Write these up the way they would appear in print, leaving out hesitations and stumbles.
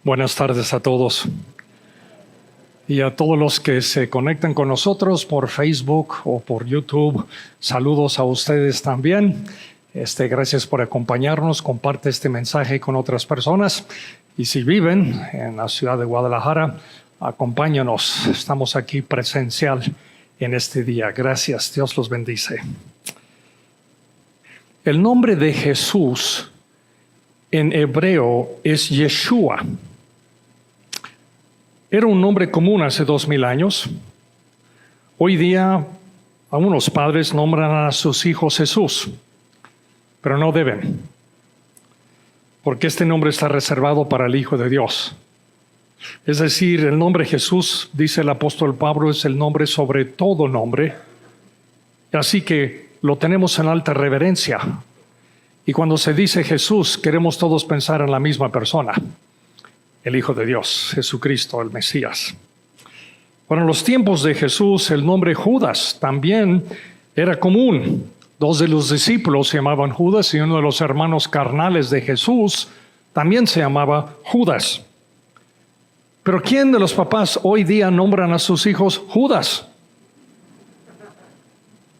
Buenas tardes a todos y a todos los que se conectan con nosotros por Facebook o por YouTube. Saludos a ustedes también. Gracias por acompañarnos. Comparte este mensaje con otras personas. Y si viven en la ciudad de Guadalajara, acompáñanos. Estamos aquí presencial en este día. Gracias. Dios los bendice. El nombre de Jesús en hebreo es Yeshua. Era un nombre común hace 2000 años. Hoy día, algunos padres nombran a sus hijos Jesús, pero no deben, porque este nombre está reservado para el Hijo de Dios. Es decir, el nombre Jesús, dice el apóstol Pablo, es el nombre sobre todo nombre, así que lo tenemos en alta reverencia. Y cuando se dice Jesús, queremos todos pensar en la misma persona, el Hijo de Dios, Jesucristo, el Mesías. Bueno, en los tiempos de Jesús, el nombre Judas también era común. Dos de los discípulos se llamaban Judas y uno de los hermanos carnales de Jesús también se llamaba Judas. Pero ¿quién de los papás hoy día nombran a sus hijos Judas?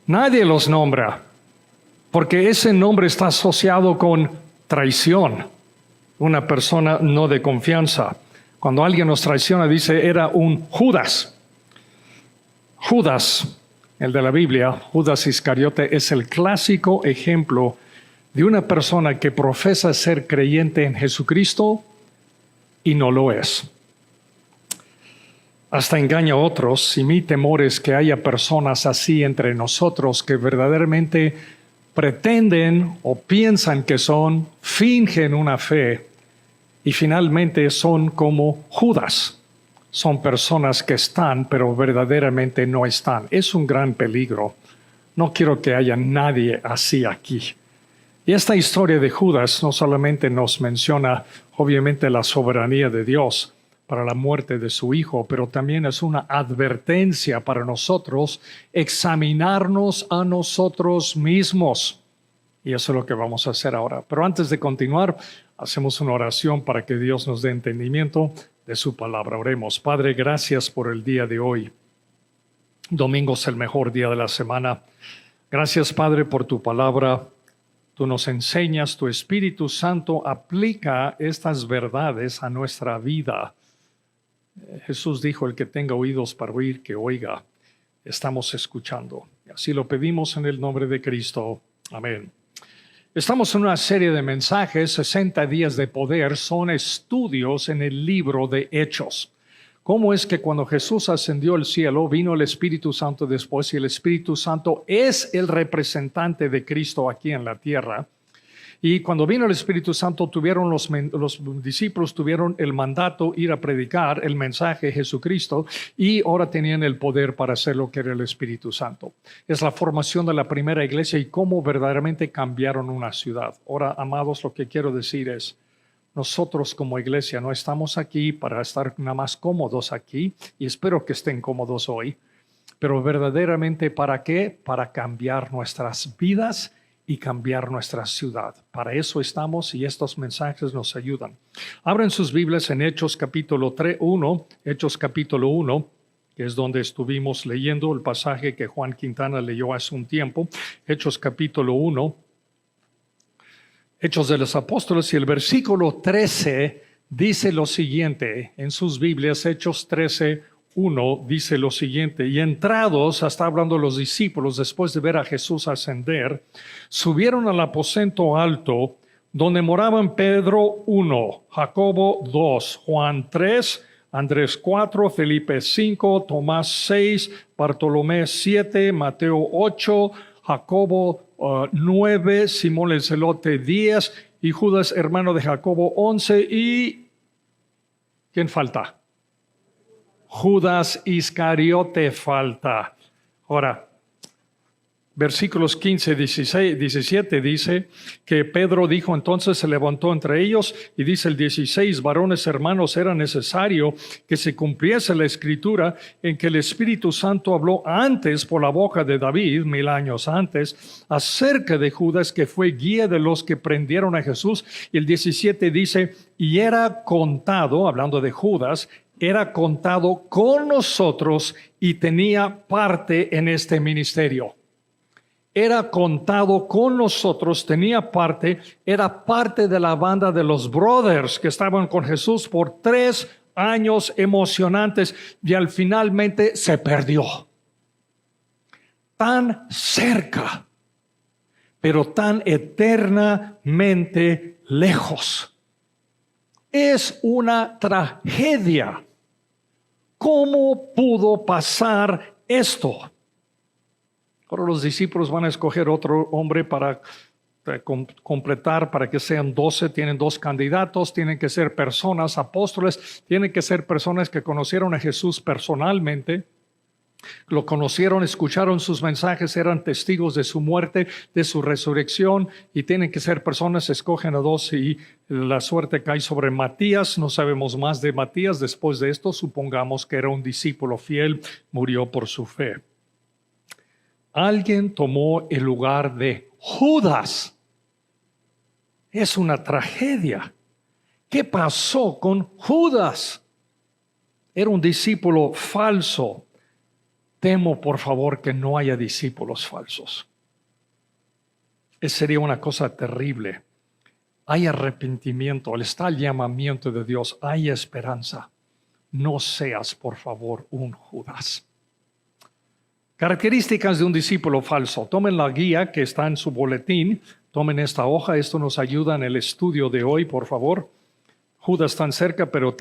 Nadie los nombra, porque ese nombre está asociado con traición. Una persona no de confianza. Cuando alguien nos traiciona, dice, era un Judas. Judas, el de la Biblia, Judas Iscariote, es el clásico ejemplo de una persona que profesa ser creyente en Jesucristo y no lo es. Hasta engaña a otros, y mi temor es que haya personas así entre nosotros que verdaderamente pretenden o piensan que son, fingen una fe y finalmente son como Judas. Son personas que están, pero verdaderamente no están. Es un gran peligro. No quiero que haya nadie así aquí. Y esta historia de Judas no solamente nos menciona, obviamente, la soberanía de Dios para la muerte de su hijo, pero también es una advertencia para nosotros examinarnos a nosotros mismos. Y eso es lo que vamos a hacer ahora. Pero antes de continuar, hacemos una oración para que Dios nos dé entendimiento de su palabra. Oremos. Padre, gracias por el día de hoy. Domingo es el mejor día de la semana. Gracias, Padre, por tu palabra. Tú nos enseñas, tu Espíritu Santo aplica estas verdades a nuestra vida. Jesús dijo, el que tenga oídos para oír, que oiga. Estamos escuchando. Y así lo pedimos en el nombre de Cristo. Amén. Estamos en una serie de mensajes, 60 días de poder, son estudios en el libro de Hechos. ¿Cómo es que cuando Jesús ascendió al cielo, vino el Espíritu Santo después y el Espíritu Santo es el representante de Cristo aquí en la tierra? Y cuando vino el Espíritu Santo, los discípulos tuvieron el mandato ir a predicar el mensaje de Jesucristo y ahora tenían el poder para hacer lo que era el Espíritu Santo. Es la formación de la primera iglesia y cómo verdaderamente cambiaron una ciudad. Ahora, amados, lo que quiero decir es, nosotros como iglesia no estamos aquí para estar nada más cómodos aquí y espero que estén cómodos hoy, pero verdaderamente ¿para qué? Para cambiar nuestras vidas y cambiar nuestra ciudad. Para eso estamos y estos mensajes nos ayudan. Abren sus Biblias en Hechos capítulo 1, Hechos capítulo 1, que es donde estuvimos leyendo el pasaje que Juan Quintana leyó hace un tiempo. Hechos capítulo 1, Hechos de los Apóstoles, y el versículo 13 dice lo siguiente en sus Biblias. Hechos 13:1 dice lo siguiente: y entrados, está hablando los discípulos, después de ver a Jesús ascender, subieron al aposento alto, donde moraban Pedro 1, Jacobo 2, Juan 3, Andrés 4, Felipe 5, Tomás 6, Bartolomé 7, Mateo 8, Jacobo 9, Simón el celote 10, y Judas, hermano de Jacobo, 11, y ¿quién falta? Judas Iscariote falta. Ahora, Versículos 15, 16, 17 dice que Pedro dijo, entonces se levantó entre ellos y dice el 16, varones hermanos, era necesario que se cumpliese la escritura en que el Espíritu Santo habló antes por la boca de David, 1000 años antes, acerca de Judas, que fue guía de los que prendieron a Jesús. Y el 17 dice, y era contado, hablando de Judas, era contado con nosotros y tenía parte en este ministerio. Era contado con nosotros, tenía parte, era parte de la banda de los brothers que estaban con Jesús por 3 años emocionantes y al finalmente se perdió. Tan cerca, pero tan eternamente lejos. Es una tragedia. ¿Cómo pudo pasar esto? Ahora los discípulos van a escoger otro hombre para completar, para que sean 12. Tienen 2 candidatos, tienen que ser personas, apóstoles, tienen que ser personas que conocieron a Jesús personalmente, lo conocieron, escucharon sus mensajes, eran testigos de su muerte, de su resurrección, y tienen que ser personas, escogen a 2 y la suerte cae sobre Matías. No sabemos más de Matías. Después de esto, supongamos que era un discípulo fiel, murió por su fe. Alguien tomó el lugar de Judas. Es una tragedia. ¿Qué pasó con Judas? Era un discípulo falso. Temo, por favor, que no haya discípulos falsos. Sería una cosa terrible. Hay arrepentimiento, está el llamamiento de Dios, hay esperanza. No seas, por favor, un Judas. Características de un discípulo falso. Tomen la guía que está en su boletín. Tomen esta hoja. Esto nos ayuda en el estudio de hoy, por favor. Judas tan cerca, pero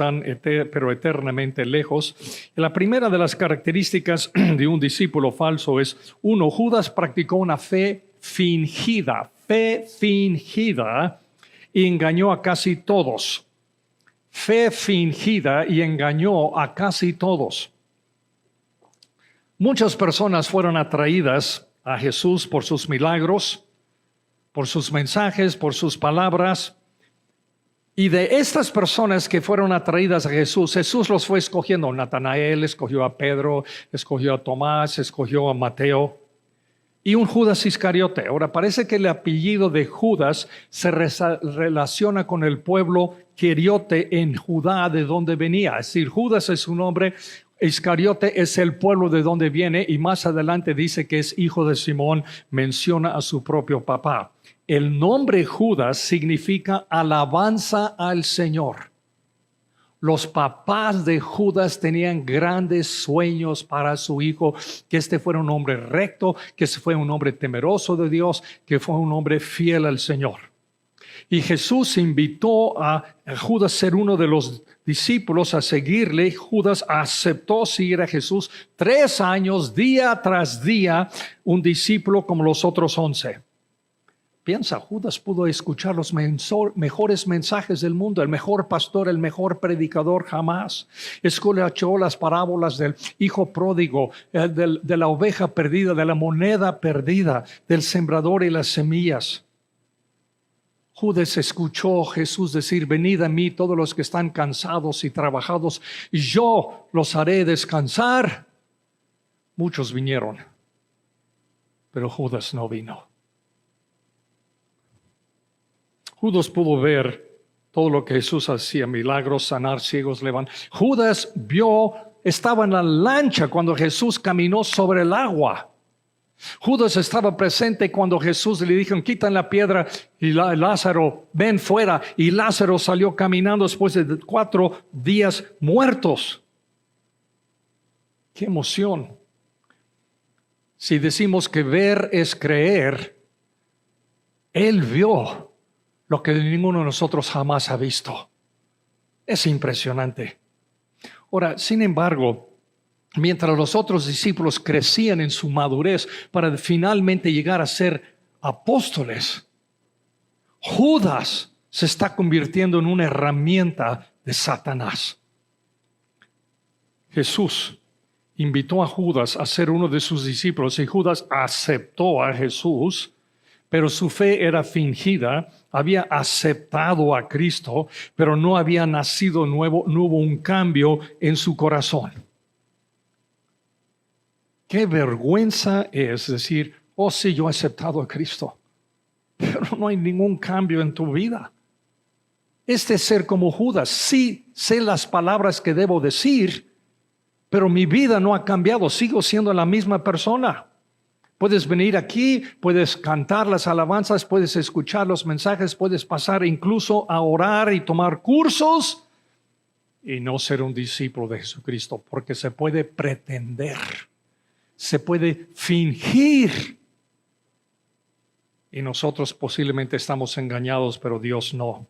eternamente lejos. La primera de las características de un discípulo falso es, 1, Judas practicó una fe fingida y engañó a casi todos. Fe fingida y engañó a casi todos. Muchas personas fueron atraídas a Jesús por sus milagros, por sus mensajes, por sus palabras. Y de estas personas que fueron atraídas a Jesús, Jesús los fue escogiendo. Natanael escogió a Pedro, escogió a Tomás, escogió a Mateo y un Judas Iscariote. Ahora parece que el apellido de Judas se relaciona con el pueblo Queriote en Judá, de donde venía. Es decir, Judas es su nombre, Iscariote es el pueblo de donde viene, y más adelante dice que es hijo de Simón, menciona a su propio papá. El nombre Judas significa alabanza al Señor. Los papás de Judas tenían grandes sueños para su hijo, que este fuera un hombre recto, que fue un hombre temeroso de Dios, que fue un hombre fiel al Señor. Y Jesús invitó a Judas a ser uno de los discípulos, a seguirle. Judas aceptó seguir a Jesús 3 años, día tras día, un discípulo como los otros 11. Piensa, Judas pudo escuchar los mejores mensajes del mundo, el mejor pastor, el mejor predicador jamás. Escuchó las parábolas del hijo pródigo, de la oveja perdida, de la moneda perdida, del sembrador y las semillas. Judas escuchó a Jesús decir, venid a mí todos los que están cansados y trabajados, y yo los haré descansar. Muchos vinieron, pero Judas no vino. Judas pudo ver todo lo que Jesús hacía, milagros, sanar ciegos, levantar. Judas estaba en la lancha cuando Jesús caminó sobre el agua. Judas estaba presente cuando Jesús le dijo, quitan la piedra y Lázaro, ven fuera. Y Lázaro salió caminando después de 4 días muertos. ¡Qué emoción! Si decimos que ver es creer, Él vio lo que ninguno de nosotros jamás ha visto. Es impresionante. Ahora, sin embargo, mientras los otros discípulos crecían en su madurez para finalmente llegar a ser apóstoles, Judas se está convirtiendo en una herramienta de Satanás. Jesús invitó a Judas a ser uno de sus discípulos y Judas aceptó a Jesús, pero su fe era fingida, había aceptado a Cristo, pero no había nacido nuevo, no hubo un cambio en su corazón. Qué vergüenza es decir, oh sí, yo he aceptado a Cristo, pero no hay ningún cambio en tu vida. Este es ser como Judas. Sí sé las palabras que debo decir, pero mi vida no ha cambiado, sigo siendo la misma persona. Puedes venir aquí, puedes cantar las alabanzas, puedes escuchar los mensajes, puedes pasar incluso a orar y tomar cursos y no ser un discípulo de Jesucristo, porque se puede pretender, se puede fingir. Y nosotros posiblemente estamos engañados, pero Dios no.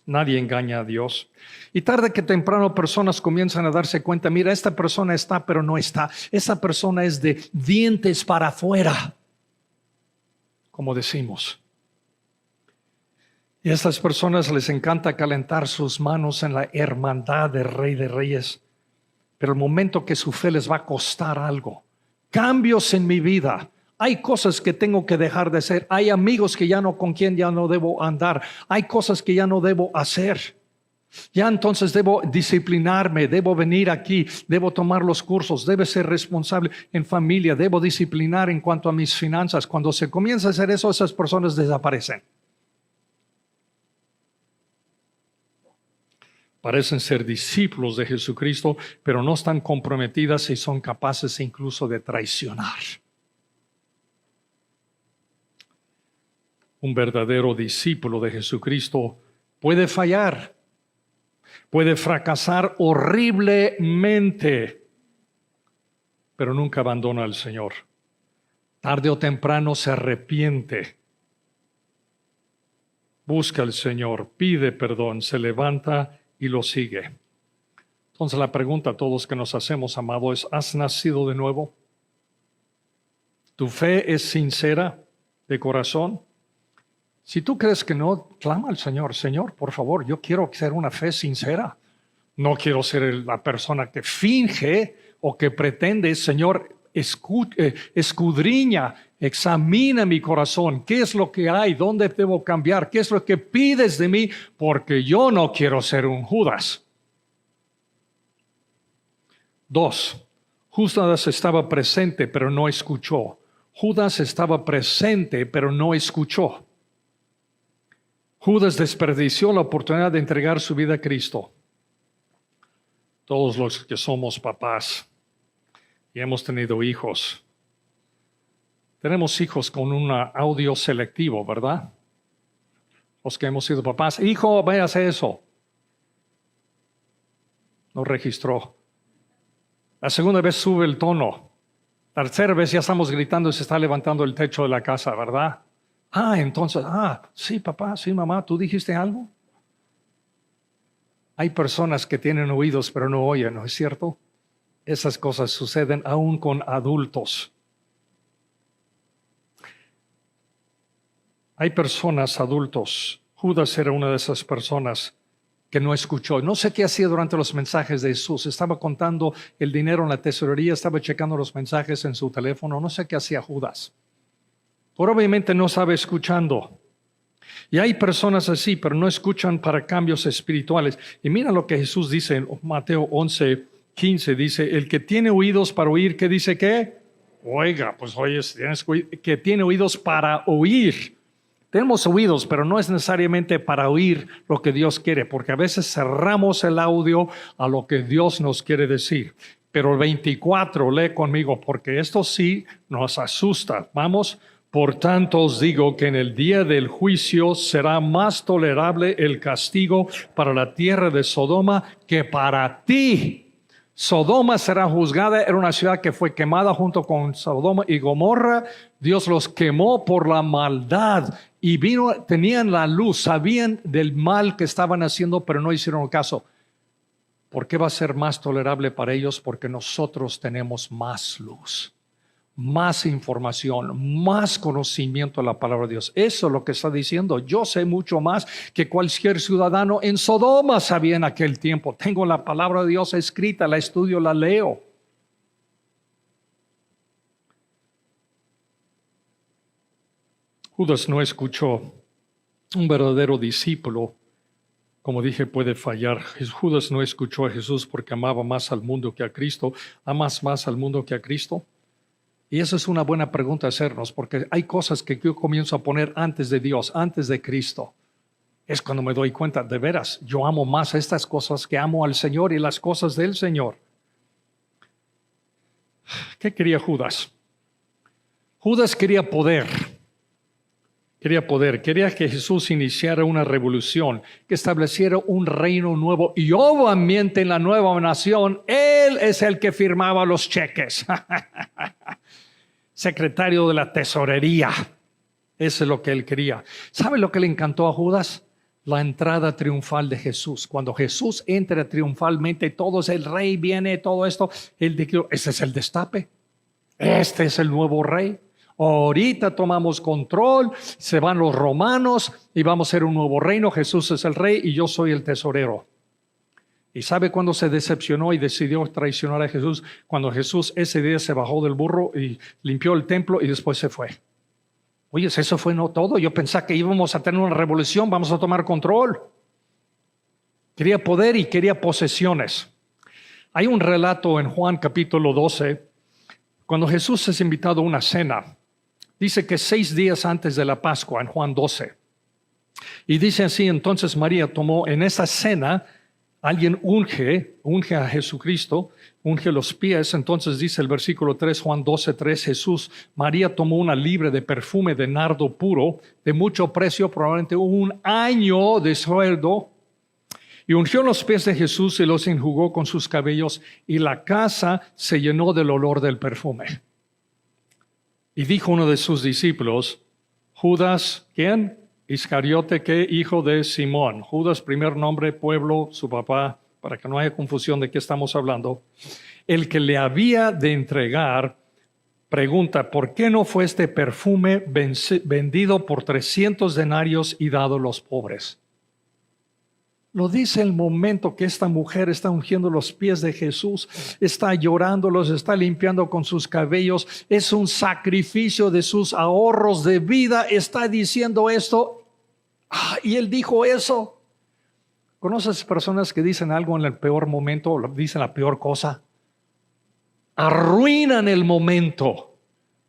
Nadie engaña a Dios. Y tarde que temprano personas comienzan a darse cuenta, mira, esta persona está, pero no está. Esa persona es de dientes para afuera, como decimos. Y a estas personas les encanta calentar sus manos en la hermandad del Rey de Reyes. Pero el momento que su fe les va a costar algo, cambios en mi vida, hay cosas que tengo que dejar de hacer. Hay amigos que con quien ya no debo andar. Hay cosas que ya no debo hacer. Ya entonces debo disciplinarme, debo venir aquí, debo tomar los cursos, debo ser responsable en familia, debo disciplinar en cuanto a mis finanzas. Cuando se comienza a hacer eso, esas personas desaparecen. Parecen ser discípulos de Jesucristo, pero no están comprometidas y son capaces incluso de traicionar. Un verdadero discípulo de Jesucristo puede fallar, puede fracasar horriblemente, pero nunca abandona al Señor. Tarde o temprano se arrepiente, busca al Señor, pide perdón, se levanta y lo sigue. Entonces la pregunta a todos que nos hacemos, amado, es: ¿has nacido de nuevo? ¿Tu fe es sincera de corazón? Si tú crees que no, clama al Señor. Señor, por favor, yo quiero ser una fe sincera. No quiero ser la persona que finge o que pretende. Señor, escudriña, examina mi corazón. ¿Qué es lo que hay? ¿Dónde debo cambiar? ¿Qué es lo que pides de mí? Porque yo no quiero ser un Judas. 2. Judas estaba presente, pero no escuchó. Judas estaba presente, pero no escuchó. Judas desperdició la oportunidad de entregar su vida a Cristo. Todos los que somos papás y hemos tenido hijos, tenemos hijos con un audio selectivo, ¿verdad? Los que hemos sido papás, hijo, veas eso. No registró. La segunda vez sube el tono. La tercera vez ya estamos gritando y se está levantando el techo de la casa, ¿verdad? Entonces, sí, papá, sí, mamá, ¿tú dijiste algo? Hay personas que tienen oídos pero no oyen, ¿no es cierto? Esas cosas suceden aún con adultos. Hay personas, adultos. Judas era una de esas personas que no escuchó. No sé qué hacía durante los mensajes de Jesús. Estaba contando el dinero en la tesorería, estaba checando los mensajes en su teléfono. No sé qué hacía Judas. Probablemente no estaba escuchando. Y hay personas así, pero no escuchan para cambios espirituales. Y mira lo que Jesús dice en Mateo 11:15. Dice, el que tiene oídos para oír, ¿qué dice qué? Oiga, pues oye, tienes que tiene oídos para oír. Tenemos oídos, pero no es necesariamente para oír lo que Dios quiere, porque a veces cerramos el audio a lo que Dios nos quiere decir. Pero el 24, lee conmigo, porque esto sí nos asusta. Vamos. Por tanto os digo que en el día del juicio será más tolerable el castigo para la tierra de Sodoma que para ti. Sodoma será juzgada, era una ciudad que fue quemada junto con Sodoma y Gomorra. Dios los quemó por la maldad y tenían la luz, sabían del mal que estaban haciendo, pero no hicieron caso. ¿Por qué va a ser más tolerable para ellos? Porque nosotros tenemos más luz, más información, más conocimiento de la palabra de Dios. Eso es lo que está diciendo. Yo sé mucho más que cualquier ciudadano en Sodoma sabía en aquel tiempo. Tengo la palabra de Dios escrita, la estudio, la leo. Judas no escuchó. Un verdadero discípulo, como dije, puede fallar. Judas no escuchó a Jesús porque amaba más al mundo que a Cristo. ¿Amas más al mundo que a Cristo? Y esa es una buena pregunta a hacernos, porque hay cosas que yo comienzo a poner antes de Dios, antes de Cristo. Es cuando me doy cuenta, de veras, yo amo más estas cosas que amo al Señor y las cosas del Señor. ¿Qué quería Judas? Judas quería poder. Quería que Jesús iniciara una revolución, que estableciera un reino nuevo. Y obviamente en la nueva nación, Él es el que firmaba los cheques. Secretario de la tesorería. Eso es lo que él quería. ¿Sabe lo que le encantó a Judas? La entrada triunfal de Jesús. Cuando Jesús entra triunfalmente, todos, el rey viene, todo esto, él dijo, ese es el destape. Este es el nuevo rey. Ahorita tomamos control, se van los romanos y vamos a ser un nuevo reino. Jesús es el rey y yo soy el tesorero. ¿Y sabe cuándo se decepcionó y decidió traicionar a Jesús? Cuando Jesús ese día se bajó del burro y limpió el templo y después se fue. Oye, eso fue no todo. Yo pensaba que íbamos a tener una revolución, vamos a tomar control. Quería poder y quería posesiones. Hay un relato en Juan capítulo 12, cuando Jesús es invitado a una cena. Dice que 6 días antes de la Pascua, en Juan 12. Y dice así, entonces María tomó en esa cena, alguien unge a Jesucristo, unge los pies. Entonces dice el versículo 3, Juan 12:3, María tomó una libra de perfume de nardo puro, de mucho precio, probablemente 1 año de sueldo, y ungió los pies de Jesús y los enjugó con sus cabellos, y la casa se llenó del olor del perfume. Y dijo uno de sus discípulos, Judas, ¿quién? Iscariote, que hijo de Simón. Judas, primer nombre, pueblo, su papá, para que no haya confusión de qué estamos hablando. El que le había de entregar, pregunta, ¿por qué no fue este perfume vendido por 300 denarios y dado a los pobres? Lo dice el momento que esta mujer está ungiendo los pies de Jesús, está llorando, los está limpiando con sus cabellos, es un sacrificio de sus ahorros de vida, está diciendo esto, y él dijo eso. ¿Conoces personas que dicen algo en el peor momento, o dicen la peor cosa? Arruinan el momento.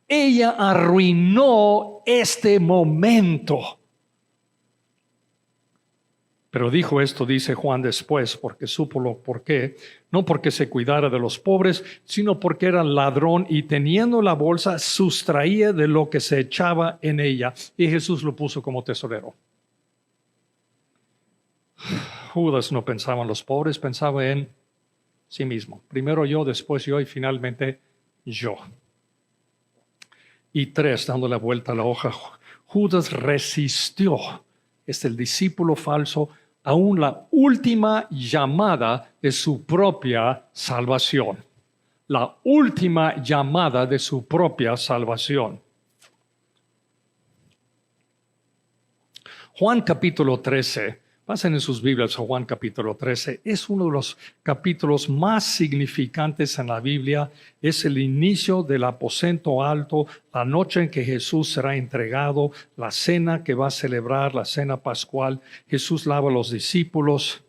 Ella arruinó este momento. Pero dijo esto, dice Juan después, porque supo lo por qué, no porque se cuidara de los pobres, sino porque era ladrón y teniendo la bolsa sustraía de lo que se echaba en ella. Y Jesús lo puso como tesorero. Judas no pensaba en los pobres, pensaba en sí mismo. Primero yo, después yo y finalmente yo. Y 3, dando la vuelta a la hoja, Judas resistió. Es el discípulo falso, aún la última llamada de su propia salvación. La última llamada de su propia salvación. Juan capítulo 13, pasen en sus Biblias a Juan capítulo 13, es uno de los capítulos más significantes en la Biblia. Es el inicio del aposento alto, la noche en que Jesús será entregado, la cena que va a celebrar, la cena pascual. Jesús lava a los discípulos.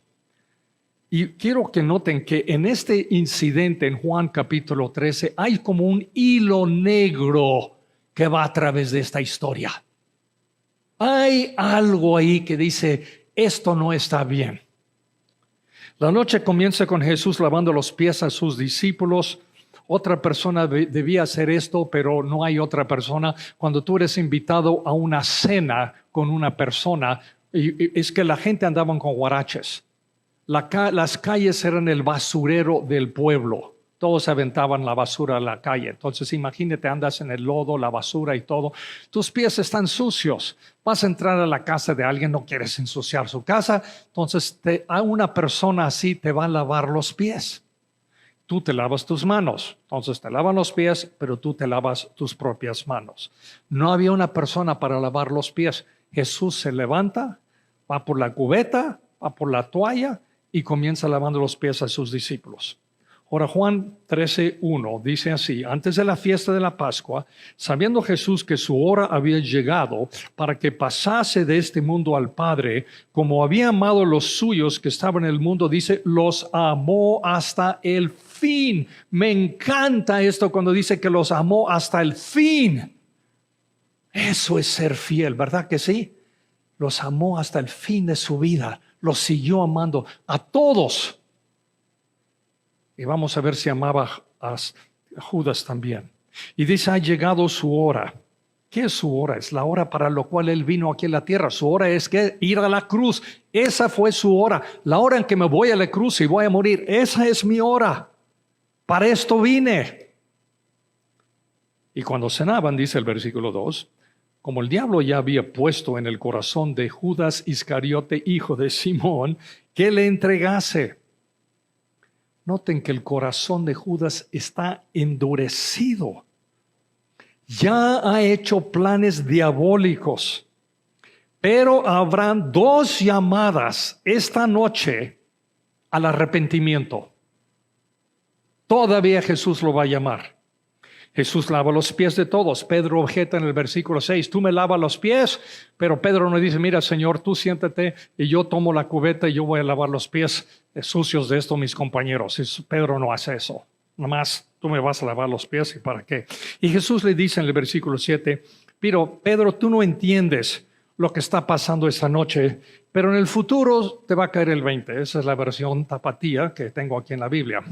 Y quiero que noten que en este incidente en Juan capítulo 13 hay como un hilo negro que va a través de esta historia. Hay algo ahí que dice, esto no está bien. La noche comienza con Jesús lavando los pies a sus discípulos. Otra persona debía hacer esto, pero no hay otra persona. Cuando tú eres invitado a una cena con una persona, es que la gente andaban con huaraches. Las calles eran el basurero del pueblo. Todos aventaban la basura a la calle. Entonces imagínate, andas en el lodo, la basura y todo. Tus pies están sucios. Vas a entrar a la casa de alguien, no quieres ensuciar su casa. Entonces a una persona así te va a lavar los pies. Tú te lavas tus manos. Entonces te lavan los pies, pero tú te lavas tus propias manos. No había una persona para lavar los pies. Jesús se levanta, va por la cubeta, va por la toalla y comienza lavando los pies a sus discípulos. Ahora Juan 13:1 dice así: antes de la fiesta de la Pascua, sabiendo Jesús que su hora había llegado para que pasase de este mundo al Padre, como había amado a los suyos que estaban en el mundo, dice, los amó hasta el fin. Me encanta esto cuando dice que los amó hasta el fin. Eso es ser fiel, ¿verdad que sí? Los amó hasta el fin de su vida, los siguió amando a todos. Y vamos a ver si amaba a Judas también. Y dice, ha llegado su hora. ¿Qué es su hora? Es la hora para lo cual Él vino aquí a la tierra. Su hora es que ir a la cruz. Esa fue su hora. La hora en que me voy a la cruz y voy a morir. Esa es mi hora. Para esto vine. Y cuando cenaban, dice el versículo 2, como el diablo ya había puesto en el corazón de Judas Iscariote, hijo de Simón, que le entregase. Noten que el corazón de Judas está endurecido. Ya ha hecho planes diabólicos. Pero habrán dos llamadas esta noche al arrepentimiento. Todavía Jesús lo va a llamar. Jesús lava los pies de todos. Pedro objeta en el versículo 6, tú me lavas los pies, pero Pedro no dice, mira Señor, tú siéntate y yo tomo la cubeta y yo voy a lavar los pies sucios de estos mis compañeros. Pedro no hace eso. Nada más tú me vas a lavar los pies y para qué. Y Jesús le dice en el versículo 7, pero Pedro, tú no entiendes lo que está pasando esta noche, pero en el futuro te va a caer el 20. Esa es la versión tapatía que tengo aquí en la Biblia.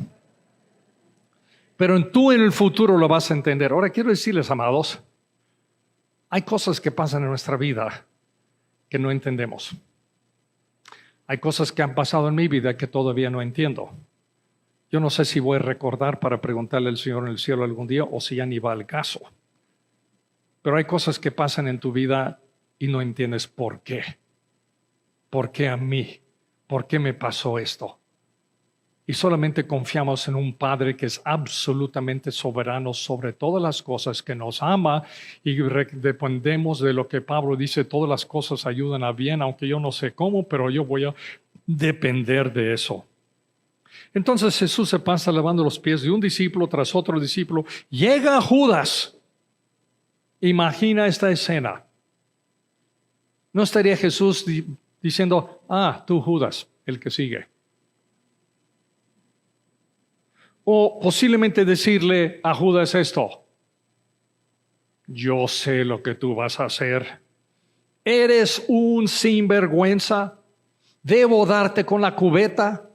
Pero tú en el futuro lo vas a entender. Ahora quiero decirles, amados, hay cosas que pasan en nuestra vida que no entendemos. Hay cosas que han pasado en mi vida que todavía no entiendo. Yo no sé si voy a recordar para preguntarle al Señor en el cielo algún día o si ya ni va al caso. Pero hay cosas que pasan en tu vida y no entiendes por qué. ¿Por qué a mí? ¿Por qué me pasó esto? Y solamente confiamos en un Padre que es absolutamente soberano sobre todas las cosas, que nos ama, y dependemos de lo que Pablo dice, todas las cosas ayudan a bien, aunque yo no sé cómo, pero yo voy a depender de eso. Entonces Jesús se pasa lavando los pies de un discípulo tras otro discípulo. Llega Judas. Imagina esta escena. ¿No estaría Jesús diciendo, tú Judas, el que sigue? O posiblemente decirle a Judas esto, yo sé lo que tú vas a hacer. Eres un sinvergüenza. Debo darte con la cubeta.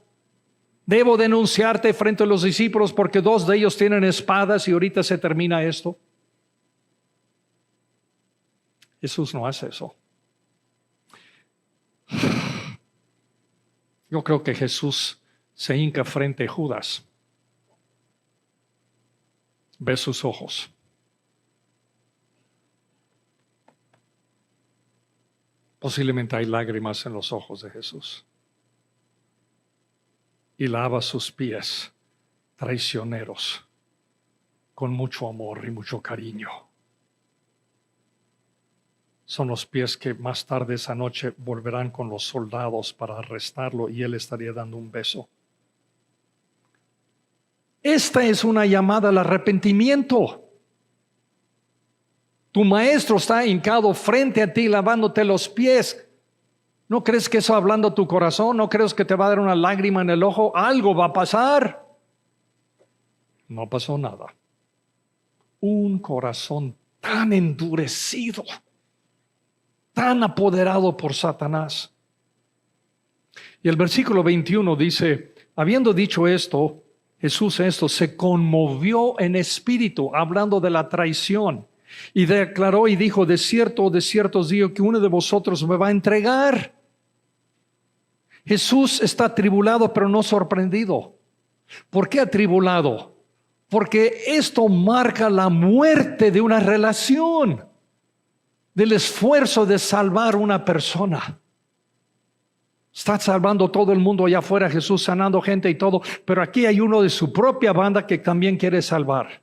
Debo denunciarte frente a los discípulos porque 2 de ellos tienen espadas y ahorita se termina esto. Jesús no hace eso. Yo creo que Jesús se hinca frente a Judas. Ve sus ojos. Posiblemente hay lágrimas en los ojos de Jesús. Y lava sus pies traicioneros con mucho amor y mucho cariño. Son los pies que más tarde esa noche volverán con los soldados para arrestarlo y él estaría dando un beso. Esta es una llamada al arrepentimiento. Tu maestro está hincado frente a ti lavándote los pies. ¿No crees que eso hablando a tu corazón? ¿No crees que te va a dar una lágrima en el ojo? Algo va a pasar. No pasó nada. Un corazón tan endurecido, tan apoderado por Satanás. Y el versículo 21 dice, habiendo dicho esto, Jesús se conmovió en espíritu, hablando de la traición, y declaró y dijo, de cierto os digo que uno de vosotros me va a entregar. Jesús está atribulado, pero no sorprendido. ¿Por qué atribulado? Porque esto marca la muerte de una relación, del esfuerzo de salvar una persona. Está salvando todo el mundo allá afuera, Jesús sanando gente y todo, pero aquí hay uno de su propia banda que también quiere salvar.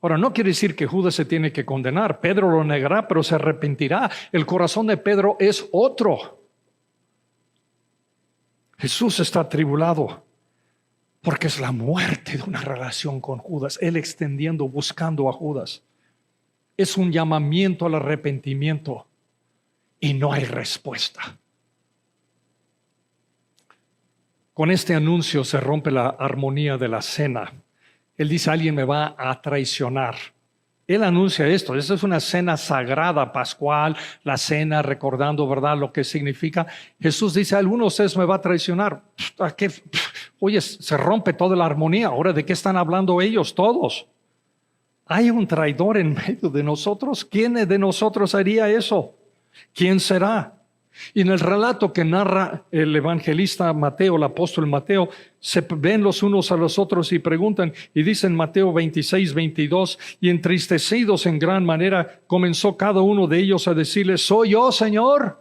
Ahora, no quiere decir que Judas se tiene que condenar. Pedro lo negará, pero se arrepentirá. El corazón de Pedro es otro. Jesús está atribulado. Porque es la muerte de una relación con Judas. Él extendiendo, buscando a Judas. Es un llamamiento al arrepentimiento y no hay respuesta. Con este anuncio se rompe la armonía de la cena. Él dice, alguien me va a traicionar. Él anuncia esto. Esta es una cena sagrada, pascual, la cena recordando, ¿verdad?, lo que significa. Jesús dice, alguno de ustedes me va a traicionar. ¿A qué? Oye, se rompe toda la armonía. Ahora, ¿de qué están hablando ellos todos? Hay un traidor en medio de nosotros. ¿Quién de nosotros haría eso? ¿Quién será? Y en el relato que narra el evangelista Mateo, el apóstol Mateo, se ven los unos a los otros y preguntan, y dicen Mateo 26, 22, y entristecidos en gran manera, comenzó cada uno de ellos a decirle, ¿soy yo, Señor?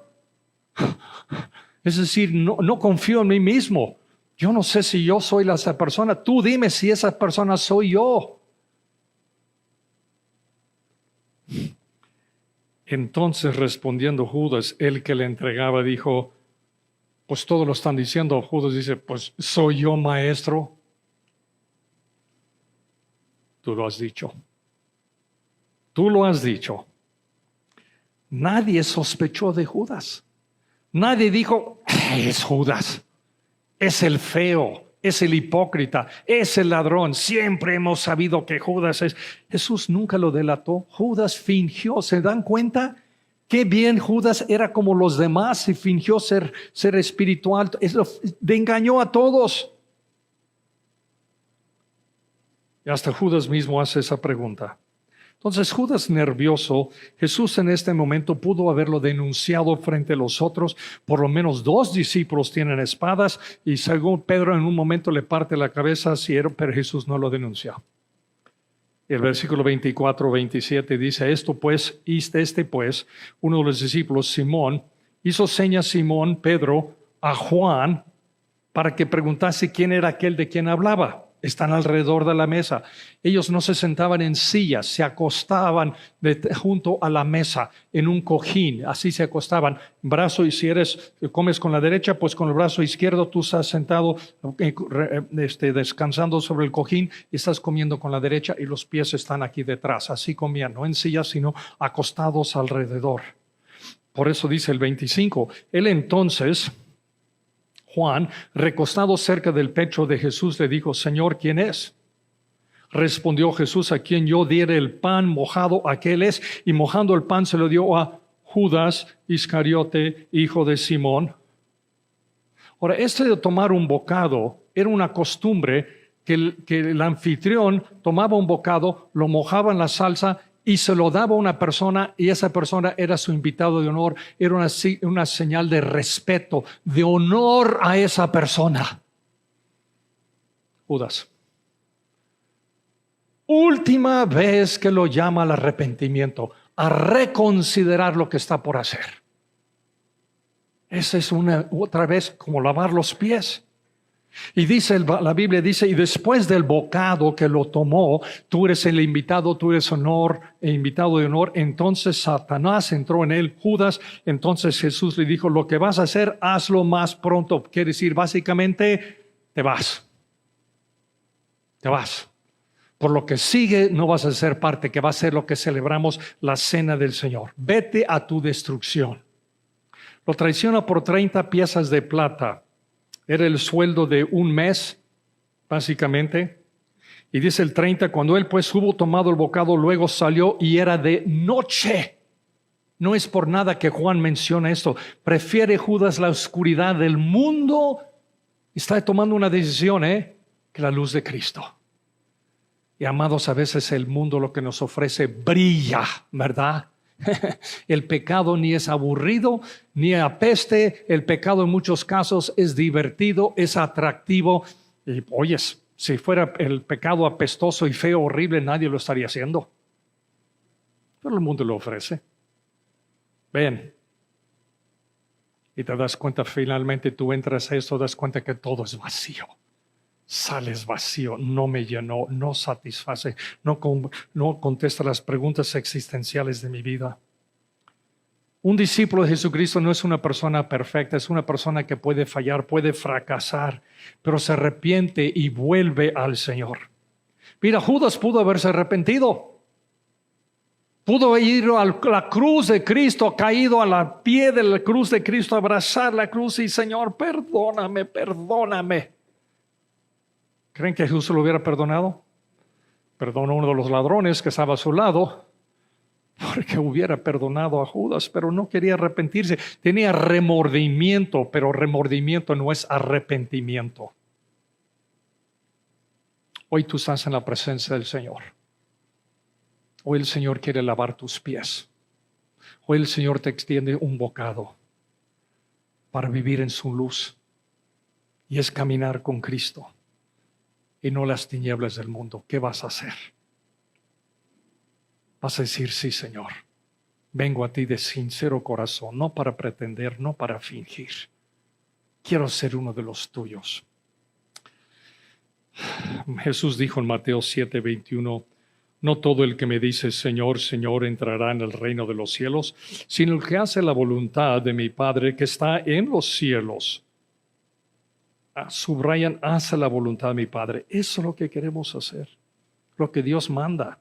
Es decir, no confío en mí mismo. Yo no sé si yo soy esa persona. Tú dime si esa persona soy yo. Entonces respondiendo Judas, el que le entregaba, dijo, pues todos lo están diciendo. Judas dice, pues soy yo, maestro. Tú lo has dicho. Tú lo has dicho. Nadie sospechó de Judas. Nadie dijo, es Judas, es el feo, es el hipócrita, es el ladrón. Siempre hemos sabido que Judas es. Jesús nunca lo delató. Judas fingió. ¿Se dan cuenta? Qué bien Judas era como los demás y fingió ser espiritual. Eso engañó a todos. Y hasta Judas mismo hace esa pregunta. Entonces Judas nervioso, Jesús en este momento pudo haberlo denunciado frente a los otros. Por lo menos 2 discípulos tienen espadas y según Pedro en un momento le parte la cabeza, pero Jesús no lo denunció. El versículo 24, 27 dice, esto pues, uno de los discípulos, Simón, hizo señas Simón, Pedro, a Juan, para que preguntase quién era aquel de quien hablaba. Están alrededor de la mesa. Ellos no se sentaban en sillas, se acostaban junto a la mesa en un cojín. Así se acostaban. Brazo, y si comes con la derecha, pues con el brazo izquierdo tú estás sentado descansando sobre el cojín y estás comiendo con la derecha y los pies están aquí detrás. Así comían, no en sillas, sino acostados alrededor. Por eso dice el 25. Él entonces, Juan, recostado cerca del pecho de Jesús, le dijo, Señor, ¿quién es? Respondió Jesús, a quien yo diere el pan mojado, aquel es. Y mojando el pan se lo dio a Judas Iscariote, hijo de Simón. Ahora, de tomar un bocado era una costumbre que el anfitrión tomaba un bocado, lo mojaba en la salsa y se lo daba a una persona y esa persona era su invitado de honor. Era una señal de respeto, de honor a esa persona. Judas. Última vez que lo llama al arrepentimiento, a reconsiderar lo que está por hacer. Esa es otra vez como lavar los pies. Y dice la Biblia dice, y después del bocado que lo tomó, tú eres el invitado, tú eres invitado de honor. Entonces Satanás entró en él, Judas. Entonces Jesús le dijo, lo que vas a hacer, hazlo más pronto. Quiere decir, básicamente, te vas. Te vas. Por lo que sigue, no vas a ser parte, que va a ser lo que celebramos, la cena del Señor. Vete a tu destrucción. Lo traiciona por 30 piezas de plata. Era el sueldo de un mes, básicamente. Y dice el 30, cuando él pues hubo tomado el bocado, luego salió y era de noche. No es por nada que Juan menciona esto. Prefiere Judas la oscuridad del mundo. Está tomando una decisión, que la luz de Cristo. Y amados, a veces el mundo lo que nos ofrece brilla, ¿verdad? El pecado ni es aburrido, ni apeste. El pecado en muchos casos es divertido, es atractivo. Y oyes, si fuera el pecado apestoso y feo, horrible, nadie lo estaría haciendo. Pero el mundo lo ofrece. Ven. Y te das cuenta, finalmente tú entras a esto, das cuenta que todo es vacío. Sales vacío, no me llenó, no satisface, no contesta las preguntas existenciales de mi vida. Un discípulo de Jesucristo no es una persona perfecta, es una persona que puede fallar, puede fracasar, pero se arrepiente y vuelve al Señor. Mira, Judas pudo haberse arrepentido. Pudo ir a la cruz de Cristo, caído a la pie de la cruz de Cristo, abrazar la cruz y Señor, perdóname, perdóname. ¿Creen que Jesús lo hubiera perdonado? Perdonó a uno de los ladrones que estaba a su lado, porque hubiera perdonado a Judas, pero no quería arrepentirse. Tenía remordimiento, pero remordimiento no es arrepentimiento. Hoy tú estás en la presencia del Señor. Hoy el Señor quiere lavar tus pies. Hoy el Señor te extiende un bocado para vivir en su luz. Y es caminar con Cristo y no las tinieblas del mundo. ¿Qué vas a hacer? Vas a decir, sí, Señor. Vengo a ti de sincero corazón, no para pretender, no para fingir. Quiero ser uno de los tuyos. Jesús dijo en Mateo 7:21, no todo el que me dice Señor, Señor entrará en el reino de los cielos, sino el que hace la voluntad de mi Padre que está en los cielos. Subrayan, hace la voluntad de mi Padre. Eso es lo que queremos hacer, lo que Dios manda.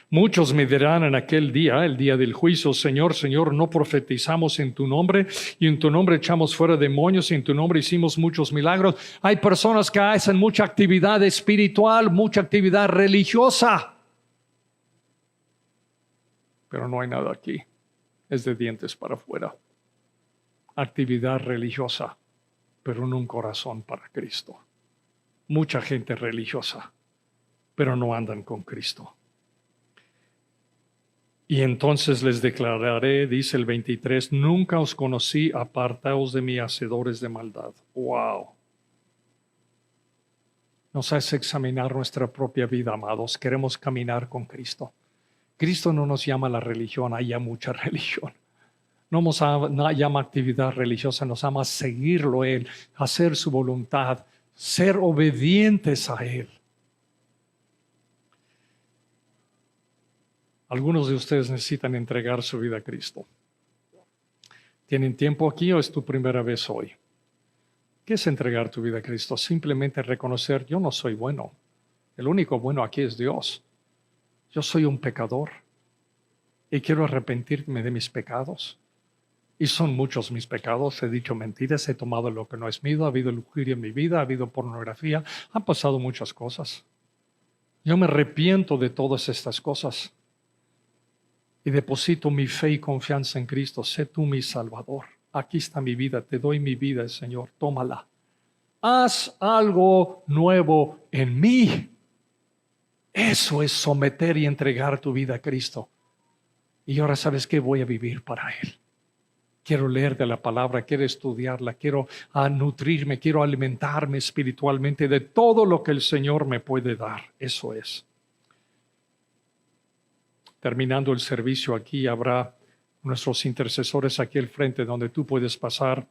Muchos me dirán en aquel día, el día del juicio, Señor, Señor, no profetizamos en tu nombre, y en tu nombre echamos fuera demonios, y en tu nombre hicimos muchos milagros. Hay personas que hacen mucha actividad espiritual, mucha actividad religiosa, pero no hay nada aquí. Es de dientes para afuera. Actividad religiosa, pero no un corazón para Cristo. Mucha gente religiosa, pero no andan con Cristo. Y entonces les declararé, dice el 23, nunca os conocí, apartaos de mí, hacedores de maldad. ¡Wow! Nos hace examinar nuestra propia vida, amados. Queremos caminar con Cristo. Cristo no nos llama a la religión, hay ya mucha religión. No nos llama actividad religiosa, nos llama a seguirlo Él, hacer su voluntad, ser obedientes a Él. Algunos de ustedes necesitan entregar su vida a Cristo. ¿Tienen tiempo aquí o es tu primera vez hoy? ¿Qué es entregar tu vida a Cristo? Simplemente reconocer, yo no soy bueno. El único bueno aquí es Dios. Yo soy un pecador y quiero arrepentirme de mis pecados. Y son muchos mis pecados. He dicho mentiras, he tomado lo que no es mío, ha habido lujuria en mi vida, ha habido pornografía, han pasado muchas cosas. Yo me arrepiento de todas estas cosas. Y deposito mi fe y confianza en Cristo. Sé tú mi Salvador. Aquí está mi vida. Te doy mi vida, Señor. Tómala. Haz algo nuevo en mí. Eso es someter y entregar tu vida a Cristo. Y ahora, ¿sabes qué? Voy a vivir para Él. Quiero leer de la palabra, quiero estudiarla, quiero nutrirme, quiero alimentarme espiritualmente de todo lo que el Señor me puede dar. Eso es. Terminando el servicio aquí, habrá nuestros intercesores aquí al frente donde tú puedes pasar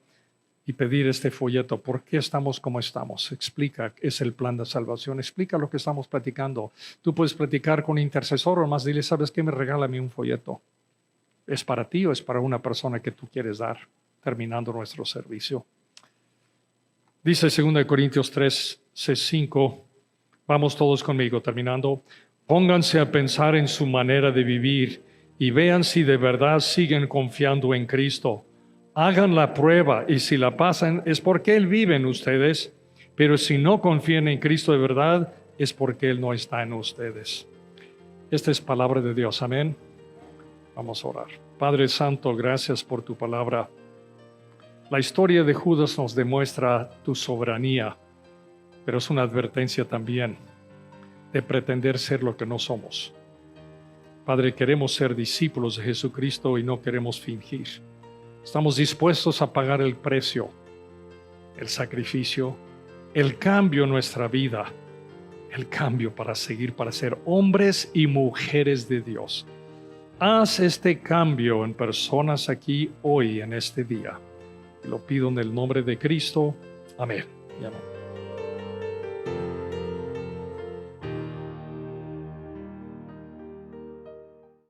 y pedir este folleto. ¿Por qué estamos como estamos? Explica, es el plan de salvación. Explica lo que estamos platicando. Tú puedes platicar con un intercesor o más dile, ¿sabes qué? Regálame un folleto. ¿Es para ti o es para una persona que tú quieres dar? Terminando nuestro servicio. Dice 2 Corintios 3:5. Vamos todos conmigo, terminando. Pónganse a pensar en su manera de vivir y vean si de verdad siguen confiando en Cristo. Hagan la prueba y si la pasan es porque Él vive en ustedes, pero si no confían en Cristo de verdad es porque Él no está en ustedes. Esta es palabra de Dios, amén. Vamos a orar. Padre Santo, gracias por tu palabra. La historia de Judas nos demuestra tu soberanía, pero es una advertencia también de pretender ser lo que no somos. Padre, queremos ser discípulos de Jesucristo y no queremos fingir. Estamos dispuestos a pagar el precio, el sacrificio, el cambio en nuestra vida, el cambio para seguir, para ser hombres y mujeres de Dios. Haz este cambio en personas aquí hoy, en este día. Lo pido en el nombre de Cristo. Amén y amén.